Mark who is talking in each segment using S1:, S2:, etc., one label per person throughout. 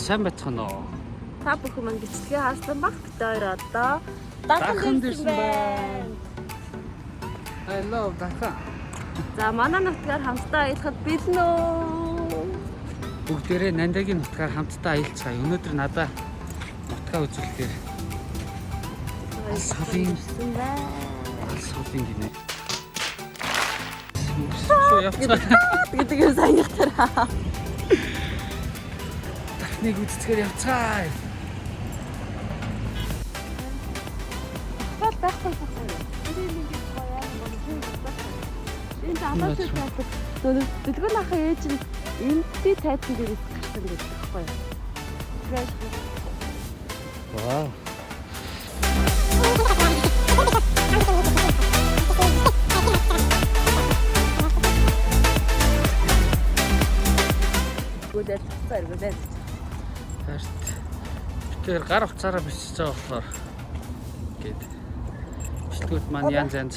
S1: сайн байцгаана уу?
S2: Та бүхэн маань бичлэгээ харсан баг бид хоёр одоо
S1: Дахин дэрсэн байна. I love дахин.
S2: За манай нутгаар хамтдаа аялахад бэлэн үү?
S1: Бүгдээрээ Нандагийн нутгаар хамтдаа аялцгаая. Өнөөдөр надаа нутгаа үзүүлэхээр салын гинэ. Шоо явцгаа
S2: гэдэг юм сайн ятараа.
S1: Дахныг үзцгээр явцгаая.
S2: Бат байхгүй байна. Энэ амаас тайлбар. Дэлгүүр нахаа ээж нь эмти тайзан дээрээс гарсан гэдэг байхгүй юу?
S1: Вау.
S2: Гүдэл цаар гүдэл.
S1: Тэрт. Тэгэхээр гар утсаараа бичиж байгаа болохоор гээд бичлэгүүд маань янз янз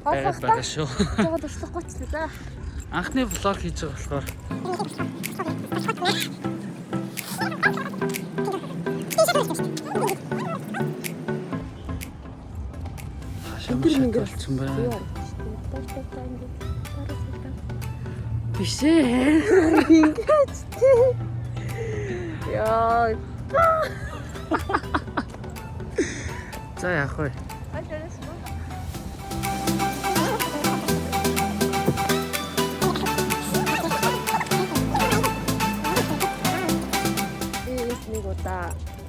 S1: байгаа шүү.
S2: Жоод туслахгүй ч лээ.
S1: Анхны влог хийж байгаа болохоор шамшигдсан байна.
S2: Биш ээ. Ингэж тий. Яа.
S1: За яах вэ?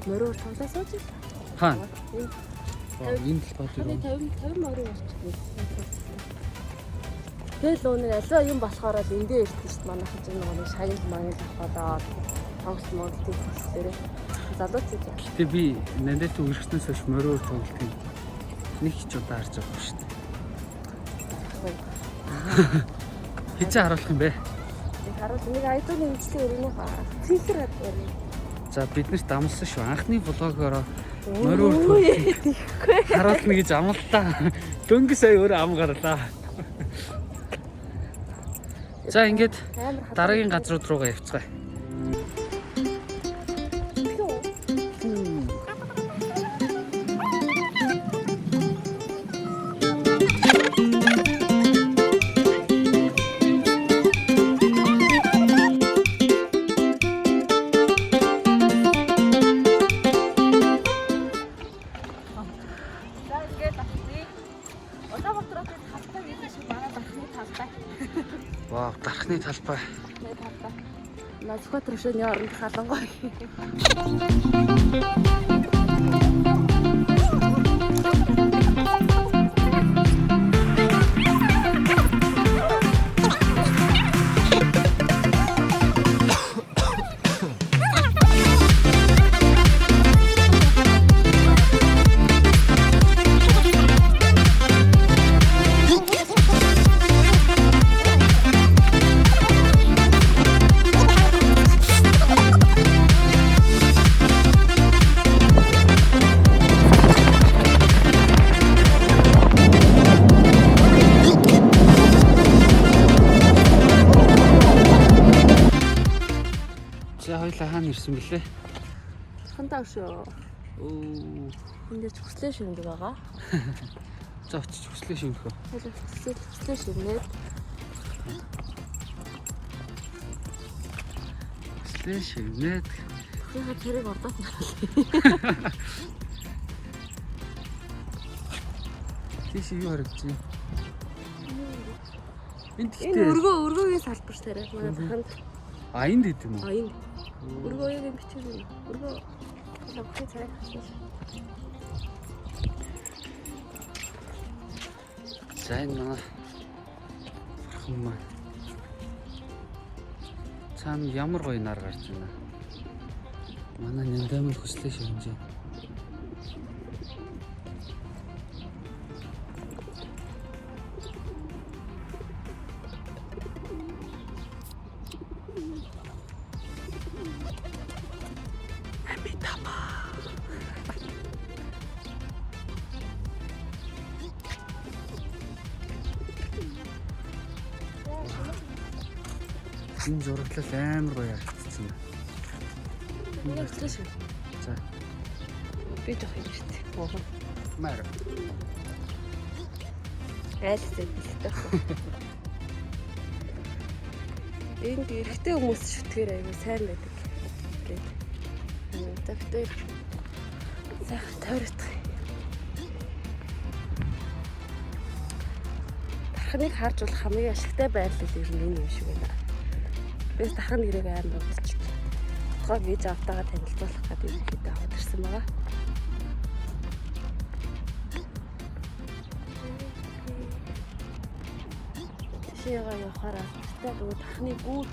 S1: Мөрөөр тоглоо сууж ил. Хаана? Энэ л бод юу?
S2: 50 морин болчихсон. Тэгэл өнөө аливаа юм болохоор л эндээ ирсэн шүү дээ. Манай хажуу нэг шагнал мангал авахадаа тоглолт модтой хэлсээрээ залууч гэж.
S1: Гэтэ би Нандад үргэснээс хойш морөөр тоглолт юм. Нэг ч удаа харж байгаа шүү дээ. Хизээ харуулах юм бэ?
S2: Нэг харуул нэг айдууны имжлэг өргөнөх цифр байна.
S1: За биднэрт амлсан шүү. Анхны влогоороо морөөр тоглолт харуулна гэж амлалтаа. Дөнгө сая өөрөө ам гарлаа. За ингээд дараагийн газрууд руугаа явцгаая. Вау, дархны талбай.
S2: Назхот рушны оронд халангой.
S1: За хоёлаа хаана ирсэн бэлээ?
S2: Хантаа шүү.
S1: Оо.
S2: Энд дээр хүслээ шимдэг байгаа.
S1: За очиж хүслээ шимэх үү?
S2: Хүслээ шимнээд.
S1: Хүслээ шимнээд.
S2: Яа тэрийг ордоос нь.
S1: Тийш юу харагдчих. Энд
S2: Энэ өргөөгийн салбар тарай. Манай заханд.
S1: А энд гэдэг юм уу?
S2: А энэ. Өргөөгийн бичиг юм. Өргөө лавхи царай хасна.
S1: За энэ бурхан маань. Цаана ямар гоё нар гарч байна. Манай Нандамын хүслээ шимжээ. Энэ зураглал амар гоё харагдсан.
S2: Яг өчрөөш.
S1: За.
S2: Би жоох юм шүү дээ. Оо.
S1: Маар.
S2: Айл зэвэлтэй. Энд эрэгтэй хүмүүс шүтгэр аягүй сайн байдаг гэдэг. Тэгтээ сайхан тойрох. Тархиныг харж бол хамгийн ашигтай байрлал ер нь энэ юм шиг байна. Би тархин нэрийг амар бодчих. Тухай виз автагаа танилцуулах гэдэг юм хэд аваад ирсэн байгаа. Шийгаа явахаараа тэгтээ нөгөө тархины гүүр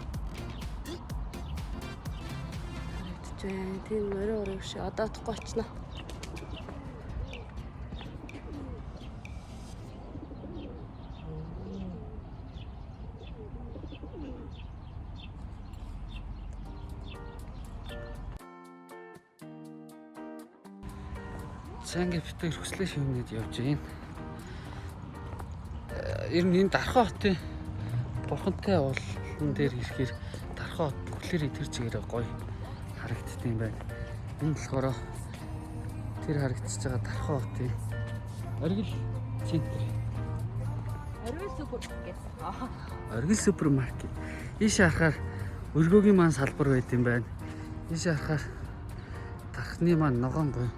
S2: харагдчихвэн. Тийм морин өрөв шиг одоо утахгүй очно.
S1: Цанга битээ хөслөө шивнээд явж байна. Ер нь энэ Дархан хотын бурхантай уулан дээр ирэхээр Дархан хот бүхлээр тэр чигээрээ гоё харагддаг юм байна. Энэ болохоор тэр харагдчихж байгаа Дархан хотын оргил центр.
S2: Оргил супермаркет.
S1: Оргил супермаркет. Ийшээ харахаар өргөөгийн маань салбар байт юм байна. Ийшээ харахаар Дархны маань ногоон гоё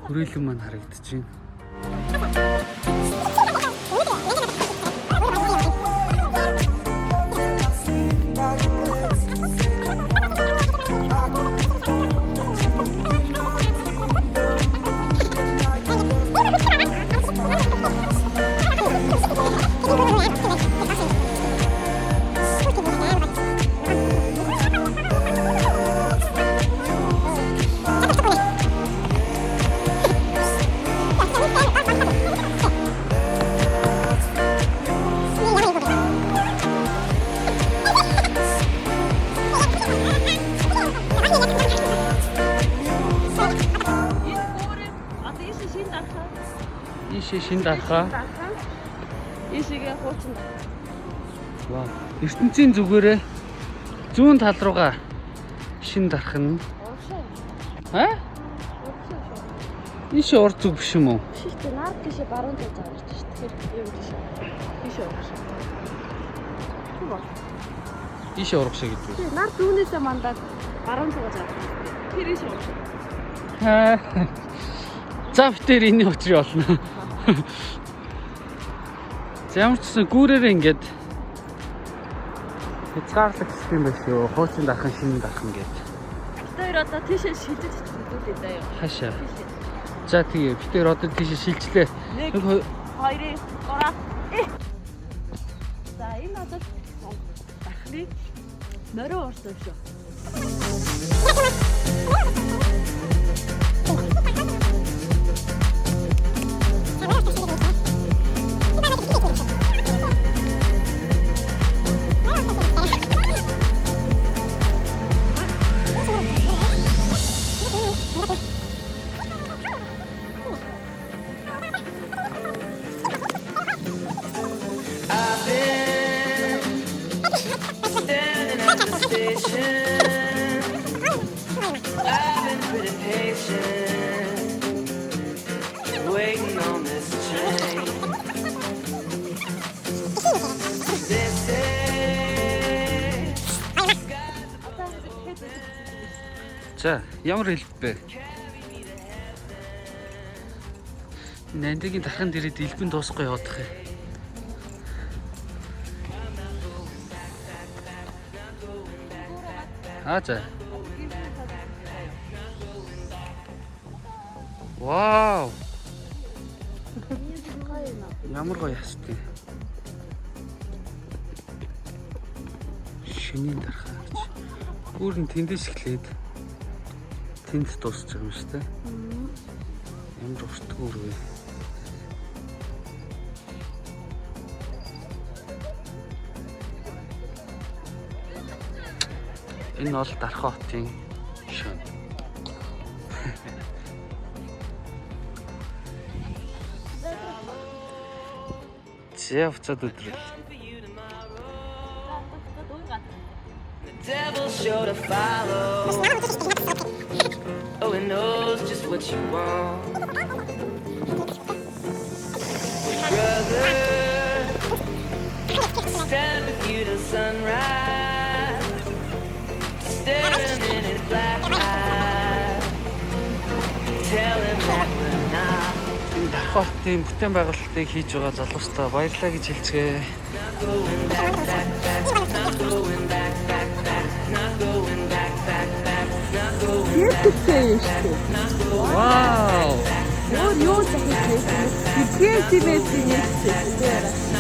S1: хүрээлэн маань харагдаж байна. Шин Дархан.
S2: Ийшээгээ хуучин.
S1: Вау. ертөнцийн зүгээрээ зүүн тал руугаа Шин Дархан. Аа? Ийш урд зүг биш юм уу?
S2: Биш дээ, нар тийшээ баруун талд байгаа шүү дээ. Тэгэхээр юм тийшээ. Тийшээ урах шиг.
S1: Ийш урах шиг гэдэг.
S2: Тий, нар зүүнээсээ мандаад баруун талд байгаа. Тэр ийш урах шиг.
S1: Аа. Зав дээр энэ учрыг олно. Ямар ч гэсэн гүүрээрээ ингээд хязгаарлагдсан юм байна шүү. Хуучин Дархан, Шин Дархан гэдэг.
S2: Тэр одоо тийшээ шилжиж идүүлээ даа юу.
S1: Хашаа. За тэгээ бид тэр одоо тийшээ шилжлээ. 1 2
S2: 3 За энэ одоо Дархны морин уурсан шүү.
S1: За, ямар хэлбэ? Нандигийн Дархан дээрээ дэлбэн дуусахгүй явах юм. За. Вау. Ямар гоё ястай. Шинийн Дархан гэж. Гүүр нь тэндээс эхлээд тэнд дуусч байгаа юм шүү дээ. Ямар уртгүй үрвэ. Энэ бол Дархан хотын шин. Зэвцад өдрөл.
S3: Devil show to follow. Oh, it knows just what you want. Brother, stand with you till sunrise, staring in his black eyes. Tell him that we're not.
S1: Давхар тийм бүтээн байгуулалтыг хийж байгаа залуустаа баярлалаа гэж хэлцгээе.
S3: Not going back, back, back, not going back, back, back, not going back, back, back, not going back, back, not going
S1: Вау!
S2: Юу захиж хэлсэн. Гэр тимээс нэг хэлсэн.